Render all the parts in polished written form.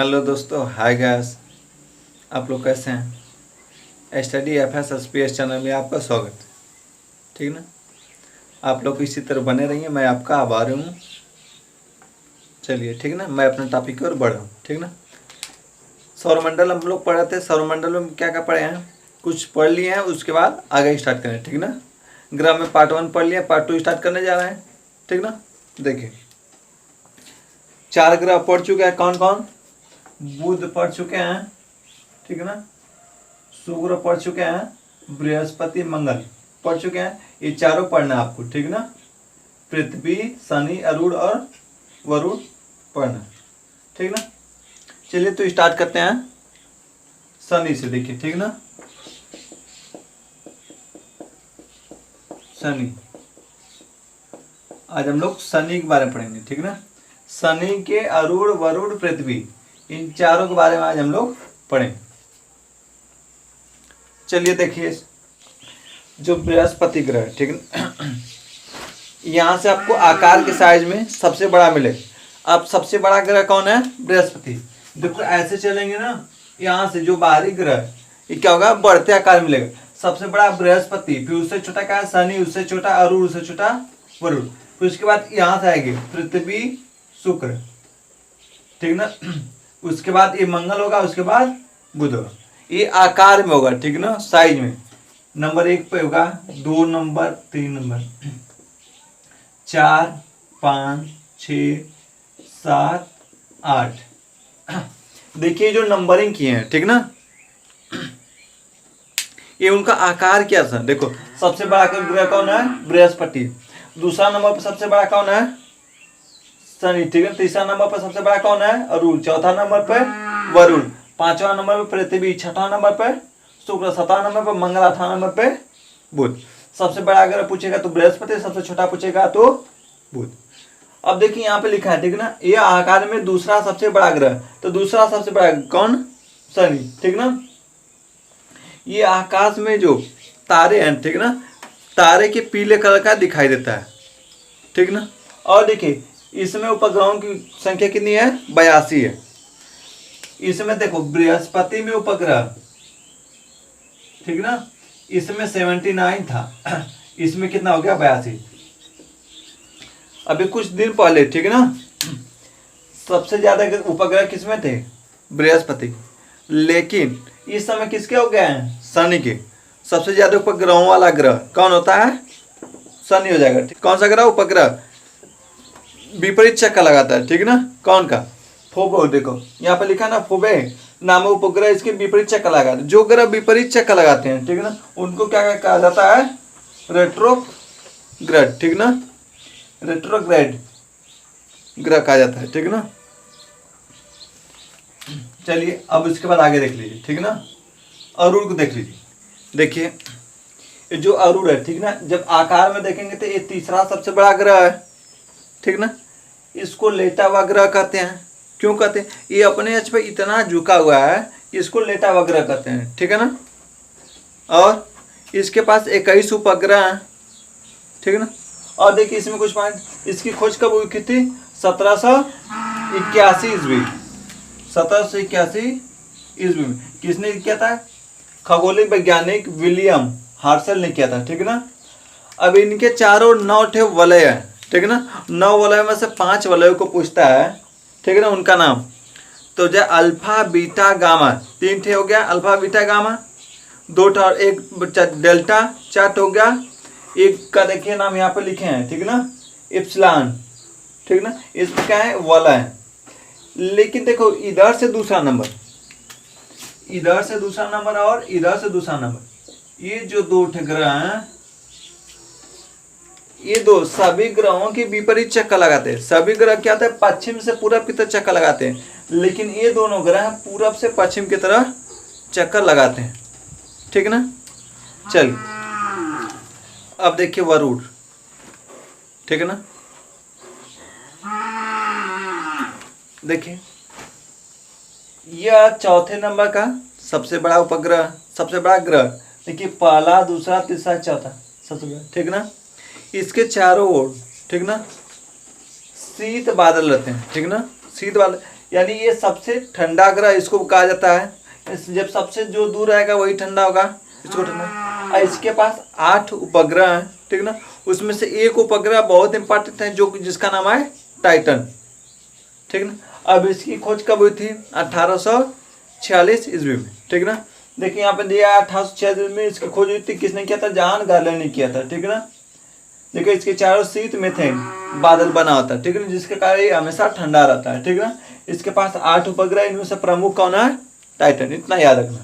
Hello दोस्तों, hi guys. आप लोग कैसे हैं? स्टडी FS चैनल में आपका स्वागत है। ठीक ना। आप लोग इसी तरह बने रहिए, मैं आपका आभारी हूँ। चलिए ठीक ना, मैं अपने टॉपिक की ओर बढ़ रहा हूँ। ठीक ना। सौरमंडल हम लोग पढ़े थे। सौरमंडल में क्या क्या पढ़े हैं, कुछ पढ़ लिए हैं, उसके बाद आगे स्टार्ट करें। ठीक ना। ग्रह में पार्ट 1 पढ़ लिया, पार्ट 2 स्टार्ट करने जा रहे हैं। ठीक ना। देखिए 4 ग्रह पढ़ चुके हैं। कौन कौन? बुध पढ़ चुके हैं। ठीक है ना। शुक्र पढ़ चुके हैं, बृहस्पति मंगल पढ़ चुके हैं। ये चारों पढ़ना आपको। ठीक ना। पृथ्वी, शनि, अरुण और वरुण पढ़ना। ठीक ना। चलिए तो स्टार्ट करते हैं शनि से। देखिए ठीक ना। शनि, आज हम लोग शनि के बारे में पढ़ेंगे। ठीक ना। शनि के अरुण, वरुण, पृथ्वी, इन चारों के बारे में आज हम लोग पढ़ेंगे। चलिए देखिए, जो बृहस्पति ग्रह है, ठीक है, यहाँ से आपको आकार के साइज में सबसे बड़ा मिले। अब सबसे बड़ा ग्रह कौन है? बृहस्पति। देखो ऐसे चलेंगे ना, यहाँ से जो बाहरी ग्रह है ये क्या होगा? बढ़ते आकार मिलेगा। सबसे बड़ा बृहस्पति, फिर उससे छोटा क्या है? शनि, उससे छोटा अरुण, उससे छोटा वरुण, फिर उसके बाद यहाँ से आएंगे पृथ्वी, शुक्र। ठीक ना। उसके बाद ये मंगल होगा, उसके बाद बुध होगा। ये आकार में होगा। ठीक ना, साइज में। नंबर 1 पे होगा, 2 नंबर, 3 नंबर, 4, 5, 6, 7, 8। देखिए जो नंबरिंग किए हैं, ठीक ना, ये उनका आकार क्या था। देखो सबसे बड़ा ग्रह कौन है? बृहस्पति। दूसरा नंबर पर सबसे बड़ा कौन है? शनि। ठीक है। तीसरा नंबर पर सबसे बड़ा कौन है? अरुण। चौथा नंबर पर वरुण। पांचवा नंबर पर पृथ्वी। छठा नंबर पर शुक्र। सातवां नंबर पर मंगल। आठवां नंबर पर बुध। सबसे बड़ा अगर पूछेगा तो बृहस्पति, सबसे छोटा पूछेगा तो बुध। अब देखिए यहाँ पे लिखा है, ठीक ना, ये आकार में दूसरा सबसे बड़ा ग्रह। तो दूसरा सबसे बड़ा कौन? शनि। ठीक ना। ये आकाश में जो तारे हैं, ठीक ना, तारे के पीले कलर का दिखाई देता है। ठीक ना। और देखिए इसमें उपग्रहों की संख्या कितनी है? 82 है। इसमें देखो बृहस्पति में उपग्रह, ठीक ना, इसमें 79 था, इसमें कितना हो गया? 82। अभी कुछ दिन पहले, ठीक है ना, सबसे ज्यादा उपग्रह किसमें थे? बृहस्पति। लेकिन इस समय किसके हो गए हैं? शनि के। सबसे ज्यादा उपग्रहों वाला ग्रह कौन होता है? शनि हो जाएगा। कौन सा ग्रह? उपग्रह विपरीत चक्कर लगाता है। ठीक ना। कौन का? फोबो। देखो यहाँ पे लिखा ना, फोबे नाम उपग्रह इसके विपरीत चक्कर लगाते हैं। जो ग्रह विपरीत चक्कर लगाते हैं, ठीक है ना, उनको क्या कहा जाता है? रेट्रोग्रेड। ठीक ना। रेट्रोग्रेड ग्रह कहा जाता है। ठीक ना। चलिए अब इसके बाद आगे देख लीजिए। ठीक ना। अरुण को देख लीजिए। देखिए जो अरुण है, ठीक ना, जब आकार में देखेंगे तो ये तीसरा सबसे बड़ा ग्रह है। ठीक ना। इसको लेटा हुआ ग्रह कहते हैं। क्यों कहते हैं? ये अपने अक्ष पे इतना झुका हुआ है, इसको लेटा हुआ ग्रह कहते हैं। ठीक है ना। और इसके पास 21 उपग्रह हैं। ठीक है ना। और देखिए इसमें कुछ पॉइंट, इसकी खोज कब हुई थी? 1781 ईस्वी। 1781 ईस्वी में किसने किया था? खगोलिक वैज्ञानिक विलियम हार्शल ने किया था। ठीक है ना। अब इनके चारों 9 ठे वलय है। ठीक है ना। 9 वलय में से 5 वलयों को पूछता है। ठीक है ना। उनका नाम तो जो अल्फा, बीटा, गामा, 3 ठे हो गया। अल्फा, बीटा, गामा 2 ठा और एक डेल्टा, 4 हो गया। एक का देखिए नाम यहाँ पे लिखे हैं। ठीक है ना, इप्सिलॉन। ठीक है ना। इसमें क्या है? वलय। लेकिन देखो इधर से दूसरा नंबर, इधर से दूसरा नंबर और इधर से दूसरा नंबर, ये जो 2 ठे ग्रह हैं, ये 2 सभी ग्रहों के विपरीत चक्कर लगाते हैं। सभी ग्रह क्या होता है? पश्चिम से पूरब की तरफ चक्कर लगाते हैं। लेकिन ये दोनों ग्रह पूरब से पश्चिम की तरफ चक्कर लगाते हैं। ठीक है ना। चलिए अब देखिए वरुण। ठीक है ना। देखिए यह चौथे नंबर का सबसे बड़ा उपग्रह, सबसे बड़ा ग्रह। देखिए पहला, दूसरा, तीसरा, चौथा सबसे बड़ा। ठीक ना। इसके चारों ओर, ठीक ना, शीत बादल रहते हैं। ठीक ना। शीत बादल, यानी ये सबसे ठंडा ग्रह इसको कहा जाता है। जब सबसे जो दूर रहेगा वही ठंडा होगा, इसको ठंडा। और इसके पास 8 उपग्रह हैं, ठीक ना। उसमें से एक उपग्रह बहुत इंपॉर्टेंट है जो जिसका नाम है टाइटन, ठीक ना। अब इसकी खोज कब हुई थी? 1846 ईस्वी में, ठीक ना। देखिए यहाँ पे दिया 1846 में इसकी खोज हुई थी। किसने किया था? जॉन गार्लैंड ने किया था, ठीक ना। देखिए इसके चारों शीत मीथेन बादल बना होता है, ठीक है, जिसके कारण ये हमेशा ठंडा रहता है, ठीक ना। इसके पास 8 उपग्रह, इनमें से प्रमुख कौन है? टाइटन, इतना याद रखना।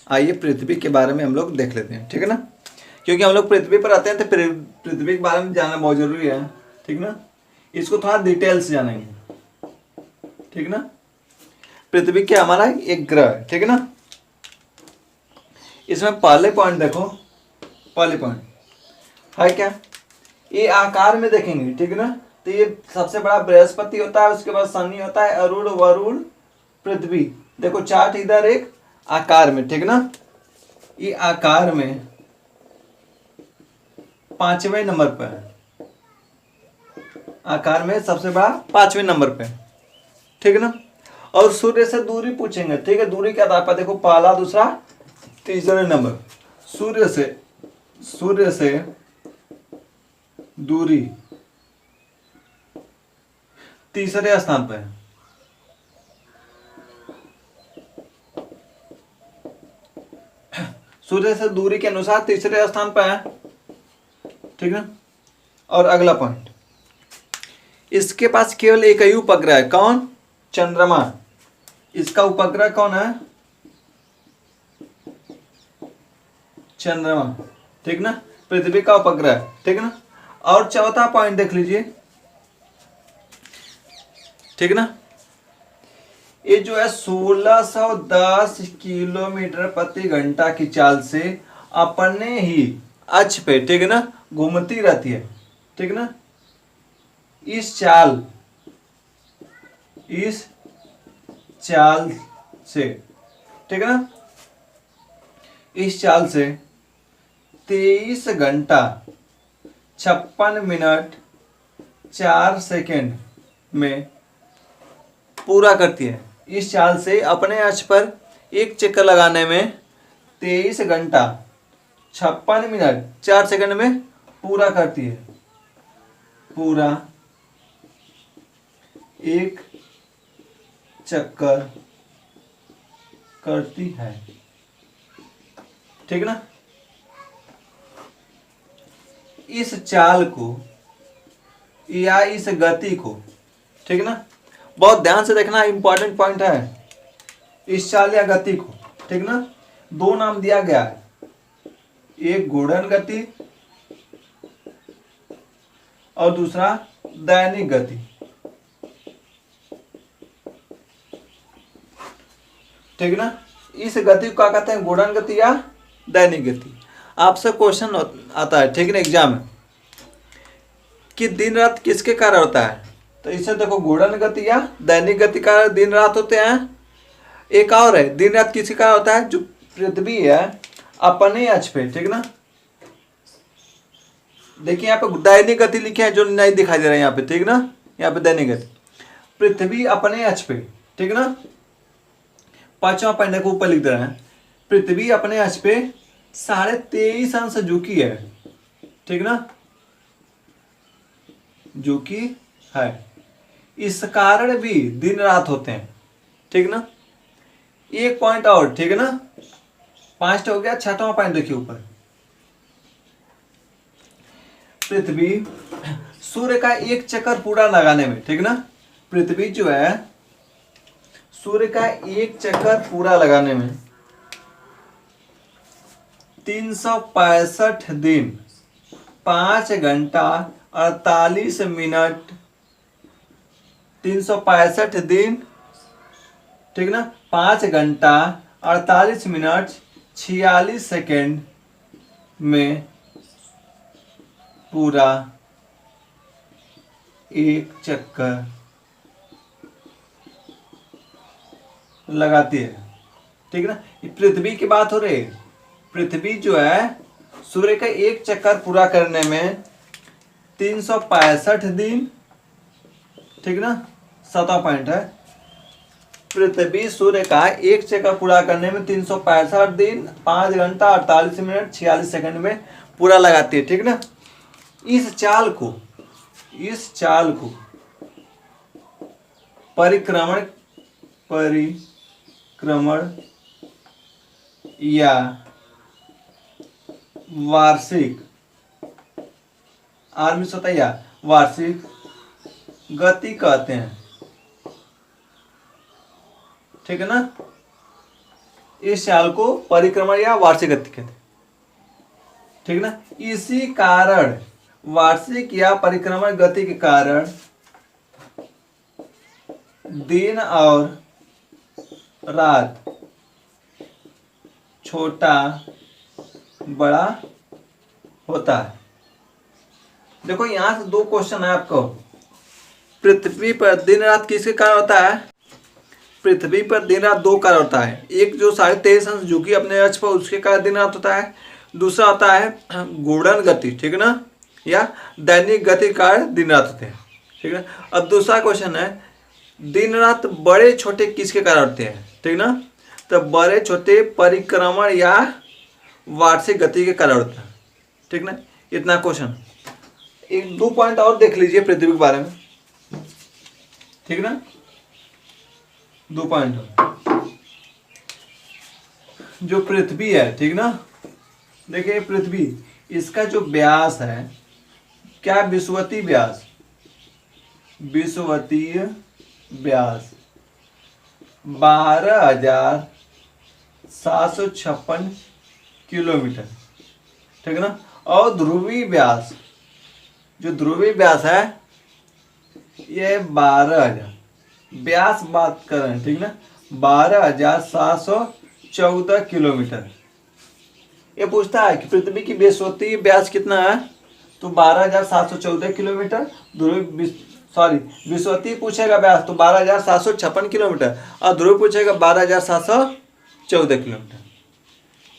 आइए पृथ्वी के बारे में हम लोग देख लेते हैं, ठीक है ना, क्योंकि हम लोग पृथ्वी पर आते हैं तो पृथ्वी के बारे में जानना बहुत जरूरी है, ठीक ना। इसको थोड़ा डिटेल से जानेंगे, ठीक ना। पृथ्वी क्या हमारा एक ग्रह है, ठीक है ना। इसमें पहले पॉइंट देखो, पहले पॉइंट है क्या, ये आकार में देखेंगे, ठीक है ना। तो ये सबसे बड़ा बृहस्पति होता है, उसके बाद शनि होता है, अरुण, वरुण, पृथ्वी। देखो चार्ट इधर एक आकार में, ठीक ना। ये आकार में 5वें नंबर पे है, आकार में सबसे बड़ा 5वें नंबर पे, ठीक है ना। और सूर्य से दूरी पूछेंगे, ठीक है, दूरी के आधार पर देखो पहला, दूसरा, तीसरे नंबर। सूर्य से दूरी तीसरे स्थान पर है, सूर्य से दूरी के अनुसार तीसरे स्थान पर है, ठीक है। और अगला पॉइंट, इसके पास केवल एक ही उपग्रह है, कौन? चंद्रमा। इसका उपग्रह कौन है? चंद्रमा, ठीक ना, पृथ्वी का उपग्रह, ठीक ना। और चौथा पॉइंट देख लीजिए, ठीक ना। ये जो है 1610 किलोमीटर प्रति घंटा की चाल से अपने ही अक्ष पे, ठीक है ना, घूमती रहती है, ठीक ना। इस चाल से, ठीक है ना, इस चाल से 23 घंटा 56 मिनट 4 सेकेंड में पूरा करती है। इस चाल से अपने अक्ष पर एक चक्कर लगाने में 23 घंटा 56 मिनट 4 सेकंड में पूरा करती है, पूरा एक चक्कर करती है, ठीक ना। इस चाल को या इस गति को, ठीक ना, बहुत ध्यान से देखना, इंपॉर्टेंट पॉइंट है। इस चाल या गति को, ठीक ना, दो नाम दिया गया है, एक घूर्णन गति और दूसरा दैनिक गति, ठीक ना। इस गति को क्या कहते हैं? घूर्णन गति या दैनिक गति। आपसे क्वेश्चन आता है, ठीक ना, एग्जाम में, कि दिन रात किसके कारण होता है? तो इसे देखो, घूर्णन गति या दैनिक गति का दिन रात होते हैं। एक और है, दिन रात किसके कारण होता है? जो पृथ्वी है अपने अक्ष पे, ठीक ना। देखिए यहाँ पे दैनिक गति लिखे हैं जो नहीं दिखाई दे रहा है यहाँ पे, ठीक ना। यहाँ पे दैनिक गति, पृथ्वी अपने अक्ष पे, ठीक ना। 5वां पॉइंट देखो, ऊपर लिख दे रहे हैं, पृथ्वी अपने अक्ष पे 23.5 अंश झुकी है, ठीक ना, झुकी है। इस कारण भी दिन रात होते हैं, ठीक ना। एक पॉइंट और, ठीक है ना, 5 हो गया। 6वां पॉइंट देखिए ऊपर, पृथ्वी सूर्य का एक चक्कर पूरा लगाने में, ठीक ना, पृथ्वी जो है सूर्य का एक चक्कर पूरा लगाने में 365 दिन 5 घंटा 48 मिनट, 365 दिन, ठीक ना, 5 घंटा 48 मिनट 46 सेकेंड में पूरा एक चक्कर लगाती है, ठीक ना। ये पृथ्वी की बात हो रही है। पृथ्वी जो है सूर्य का एक चक्कर पूरा करने में 365 दिन, ठीक ना, 7वां पॉइंट है, पृथ्वी सूर्य का एक चक्कर पूरा करने में 365 दिन 5 घंटा 48 मिनट 46 सेकंड में पूरा लगाती है, ठीक ना। इस चाल को परिक्रमण या वार्षिक आर्मिस होता है या वार्षिक गति कहते हैं, ठीक है ना। इस चाल को परिक्रमण या वार्षिक गति कहते हैं, ठीक ना। इसी कारण वार्षिक या परिक्रमण गति के कारण दिन और रात छोटा बड़ा होता है। देखो यहां से दो क्वेश्चन है आपको। पृथ्वी पर दिन रात किसके कारण होता है? पृथ्वी पर दिन रात दो कारण होता है। एक जो 23.5 अंश झुकी अपने अक्ष पर, उसके कारण दिन रात होता है। दूसरा होता है घूर्णन गति, ठीक है ना, या दैनिक गति के कारण दिन रात होते हैं, ठीक है। अब दूसरा क्वेश्चन है दिन रात बड़े छोटे किसके कारण होते हैं, ठीक ना। तो बड़े छोटे परिक्रमण या वार्षिक गति के कारण होता है, ठीक ना। इतना क्वेश्चन। एक दो पॉइंट और देख लीजिए पृथ्वी के बारे में, ठीक ना। दो पॉइंट जो पृथ्वी है, ठीक ना। देखिए पृथ्वी, इसका जो व्यास है क्या, विषुवतीय व्यास, विषुवतीय व्यास 12,756 किलोमीटर, ठीक है ना। और ध्रुवीय व्यास, जो ध्रुवीय व्यास है ये 12,000, व्यास बात कर रहे हैं, ठीक ना, 12,714 किलोमीटर। ये पूछता है कि पृथ्वी की विषुवतीय व्यास कितना है, तो 12,714 किलोमीटर। विषुवतीय पूछेगा व्यास तो 12,756 किलोमीटर, और ध्रुव पूछेगा 12,714 किलोमीटर।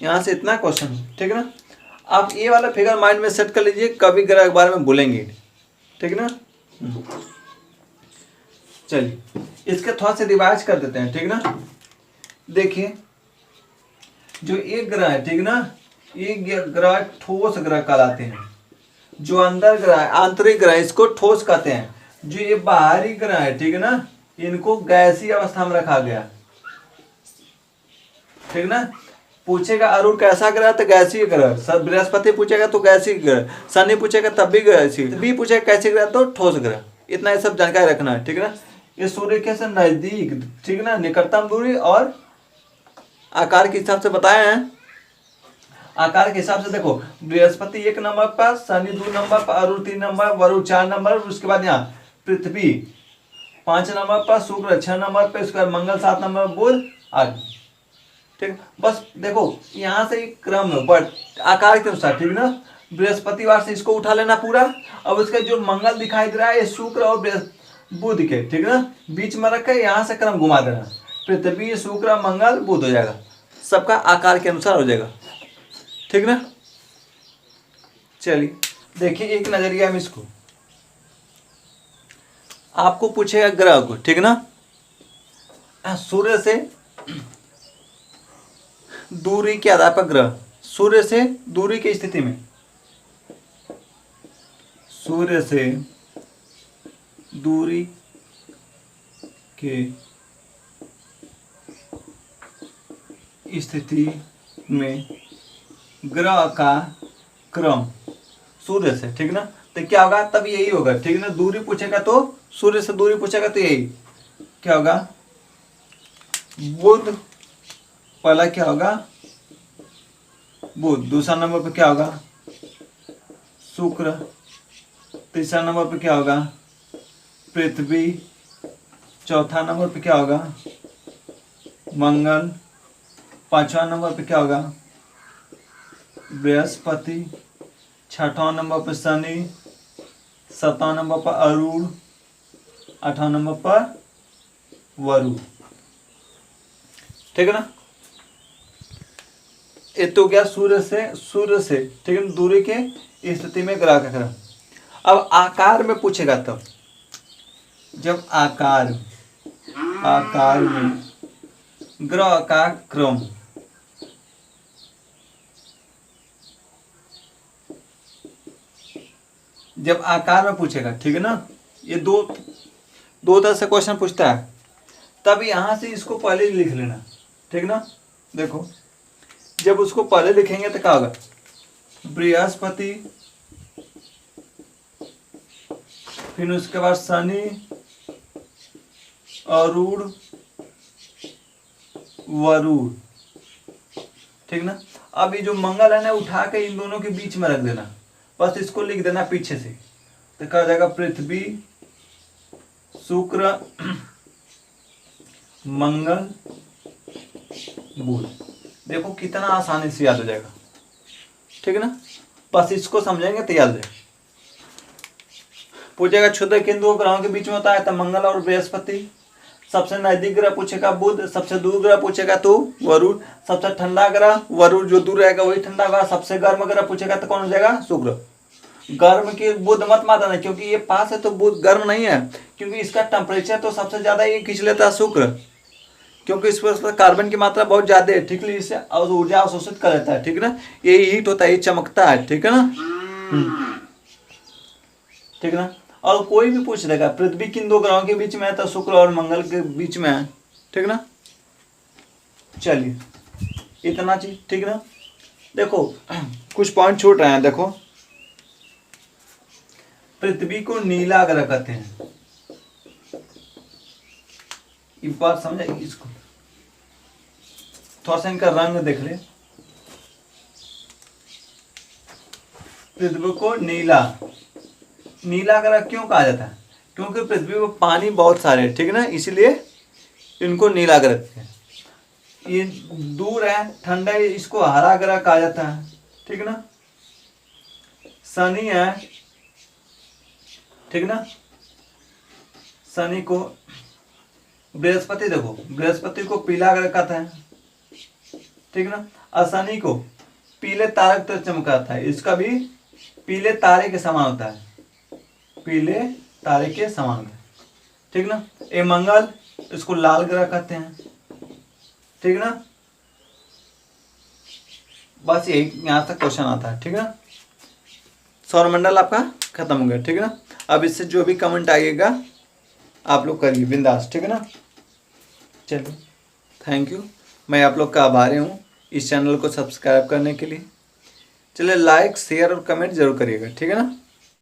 यहाँ से इतना क्वेश्चन, ठीक है ना। आप ये वाला फिगर माइंड में सेट कर लीजिए, कभी ग्रह के बारे में भूलेंगे, ठीक है ना। चलिए इसके थोड़ा से रिवाइज कर देते हैं, ठीक ना। देखिए जो एक ग्रह है, ठीक ना, एक ग्रह ठोस ग्रह कहलाते हैं। जो अंदर ग्रह आंतरिक ग्रह इसको ठोस कहते हैं। जो ये बाहरी ग्रह है, ठीक है ना, इनको गैसीय अवस्था में रखा गया, ठीक ना। पूछेगा अरुण कैसा ग्रह, तो गैसीय ग्रह। बृहस्पति पूछेगा तो गैसीय ग्रह, शनि पूछेगा तब भी गैसीय, भी पूछेगा कैसे ग्रह तो ठोस ग्रह। इतना ये सब जानकारी रखना है, ठीक है ना। ये सूर्य के से नजदीक, ठीक ना, निकटतम दूरी और आकार के हिसाब से बताए हैं। आकार के हिसाब से देखो, बृहस्पति 1 नंबर पर, शनि 2 नंबर पर, अरुण 3 नंबर, वरुण 4 नंबर, उसके बाद यहाँ पृथ्वी 5 नंबर पर, शुक्र 6 नंबर पर, उसके बाद मंगल 7 नंबर पर, बुध 8, ठीक। बस देखो यहाँ से क्रम बढ़ आकार के अनुसार, ठीक ना। बृहस्पतिवार से इसको उठा लेना पूरा। अब उसके जो मंगल दिखाई दे रहा है ये शुक्र और बुध के, ठीक ना, बीच में रख के यहाँ से क्रम घुमा देना। पृथ्वी शुक्र मंगल बुध हो जाएगा, सबका आकार के अनुसार हो जाएगा, ठीक ना। चलिए देखिए एक नजरिया में इसको आपको पूछेगा ग्रह को, ठीक ना। सूर्य से दूरी के आधार पर ग्रह, सूर्य से दूरी की स्थिति में, सूर्य से दूरी के स्थिति में ग्रह का क्रम सूर्य से, ठीक ना, तो क्या होगा, तब यही होगा, ठीक ना। दूरी पूछेगा तो सूर्य से दूरी पूछेगा तो यही क्या होगा, बुध पहला क्या होगा, बुध। दूसरा नंबर पे क्या होगा, शुक्र। तीसरा नंबर पे क्या होगा, पृथ्वी। चौथा नंबर पे क्या होगा, मंगल। पांचवा नंबर पे क्या होगा, बृहस्पति। छठवां नंबर पे शनि। सातवां नंबर पर अरुण। आठवां नंबर पर वरुण, ठीक है ना। ये तो क्या सूर्य से ठीक है, दूरी के स्थिति में ग्रह का क्रम। अब आकार में पूछेगा तब, जब आकार आकार में ग्रह का क्रम। जब आकार में पूछेगा, ठीक है ना, ये दो तरह से क्वेश्चन पूछता है, तब यहां से इसको पहले लिख लेना, ठीक ना। देखो जब उसको पहले लिखेंगे तो क्या होगा, बृहस्पति, फिर उसके बाद शनि, अरूण, वरुण, ठीक ना। अब ये जो मंगल है ना, उठा के इन दोनों के बीच में रख देना, बस इसको लिख देना पीछे से, तो क्या हो जाएगा, पृथ्वी, शुक्र, मंगल, बुध। देखो कितना आसानी से याद हो जाएगा, ठीक है ना। बस इसको समझेंगे तो याद हो जाएगा। पूछेगा क्षुद्र किन दो ग्रहों के बीच में होता है, तो मंगल और बृहस्पति। सबसे नजदीक ग्रह पूछेगा बुध, सबसे दूर ग्रह पूछेगा तो वरुण, सबसे ठंडा ग्रह वरुण, जो दूर रहेगा वही ठंडा होगा। सबसे गर्म ग्रह पूछेगा तो कौन हो जाएगा, शुक्र। गर्म की बुध मत मानना, क्योंकि ये पास है तो बुध गर्म नहीं है, क्योंकि इसका टेम्परेचर तो सबसे ज्यादा ये खींच लेता है शुक्र, क्योंकि इस पर कार्बन की मात्रा बहुत ज्यादा है, ठीक है, इससे ऊर्जा अवशोषित कर लेता है, ठीक है ना। ये हीट होता है, ये चमकता है, ठीक है ना, ठीक है ना। और कोई भी पूछ देगा पृथ्वी किन दो ग्रहों के बीच में है, तो शुक्र और मंगल के बीच में है, ठीक ना। चलिए इतना चीज, ठीक ना। देखो कुछ पॉइंट छूट रहे हैं। देखो पृथ्वी को नीला ग्रह कहते हैं, एक बात समझे इसको, थोड़ा सा इनका रंग देख ले। पृथ्वी को नीला ग्रह क्यों कहा जाता है, क्योंकि पृथ्वी पर पानी बहुत सारे है, ठीक है ना, इसलिए इनको नीला ग्रह कहते हैं। ये दूर है, ठंडा है, इसको हरा ग्रह कहा जाता है, ठीक ना। शनि है, ठीक ना, शनि को, बृहस्पति, देखो बृहस्पति को पीला ग्रह कहते हैं, ठीक ना। और शनि को पीले तारक तो चमकाता है, इसका भी पीले तारे के समान होता है, पीले तारे के समान होता है, ठीक ना। ये मंगल, इसको लाल ग्रह कहते हैं, ठीक ना। बस यही यहाँ तक क्वेश्चन आता है, ठीक है ना। सौरमंडल आपका खत्म हो गया, ठीक है ना। अब इससे जो भी कमेंट आएगा आप लोग करिए बिंदास, ठीक है ना। चलिए थैंक यू, मैं आप लोग का आभारी हूँ इस चैनल को सब्सक्राइब करने के लिए। चलिए लाइक शेयर और कमेंट जरूर करिएगा, ठीक है ना।